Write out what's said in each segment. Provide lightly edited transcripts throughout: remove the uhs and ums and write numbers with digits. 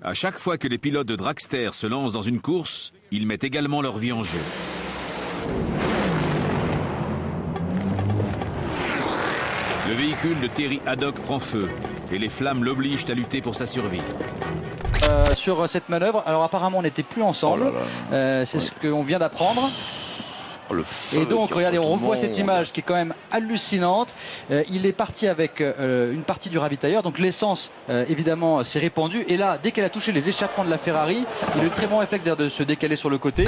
À chaque fois que les pilotes de dragster se lancent dans une course, ils mettent également leur vie en jeu. Le véhicule de Terry Haddock prend feu et les flammes l'obligent à lutter pour sa survie. Sur cette manœuvre, alors apparemment on n'était plus ensemble, c'est ce qu'on vient d'apprendre. Et donc regardez, on revoit cette image qui est quand même hallucinante. Il est parti avec une partie du ravitailleur, donc l'essence évidemment s'est répandue, et là dès qu'elle a touché les échappements de la Ferrari, il a eu le très bon réflexe de se décaler sur le côté.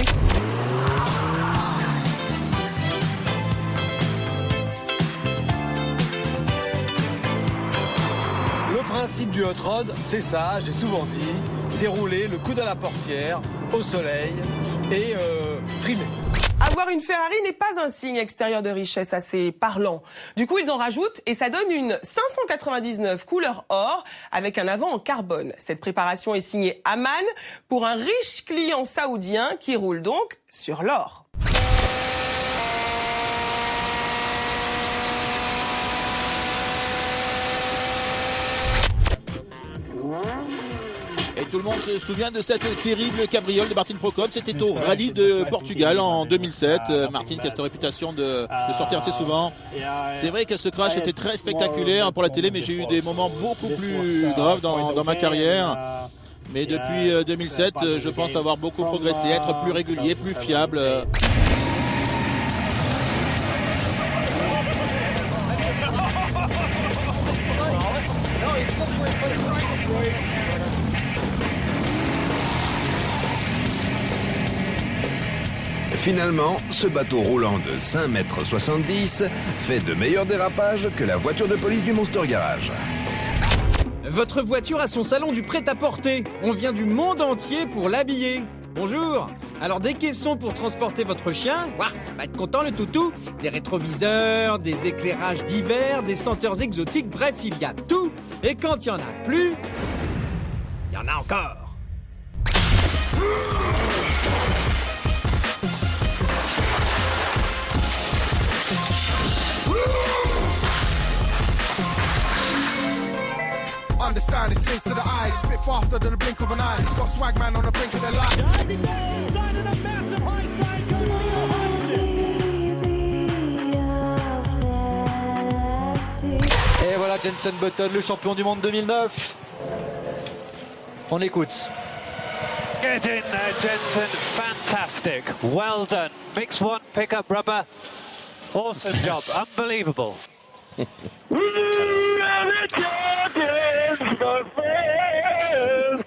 Le principe du hot rod, c'est ça, j'ai souvent dit, c'est rouler le coude à la portière, au soleil et frimer. Avoir une Ferrari n'est pas un signe extérieur de richesse assez parlant. Du coup, ils en rajoutent et ça donne une 599 couleur or avec un avant en carbone. Cette préparation est signée Aman pour un riche client saoudien qui roule donc sur l'or. Et tout le monde se souvient de cette terrible cabriole de Martin Procope. C'était au rallye de Portugal en 2007. Martin qui a cette réputation de sortir assez souvent. C'est vrai que ce crash était très spectaculaire pour la télé, mais j'ai eu des moments beaucoup plus graves dans ma carrière. Mais depuis 2007, je pense avoir beaucoup progressé, être plus régulier, plus fiable. Finalement, ce bateau roulant de 5,70 m fait de meilleurs dérapages que la voiture de police du Monster Garage. Votre voiture a son salon du prêt-à-porter. On vient du monde entier pour l'habiller. Bonjour. Alors des caissons pour transporter votre chien. Ouah, va être content le toutou. Des rétroviseurs, des éclairages divers, des senteurs exotiques. Bref, il y a tout. Et quand il n'y en a plus, il y en a encore. Understand it stings to the eyes, spit faster than the blink of an eye. Got swag man on the brink of their life. Diving down, side of the massive high side goes Leo Hansen. Et voilà Jenson Button, le champion du monde 2009. On écoute. Get in there, Jenson. Fantastic. Well done. Mix one, pick up rubber. Awesome job. Unbelievable. We are the champions, my friends.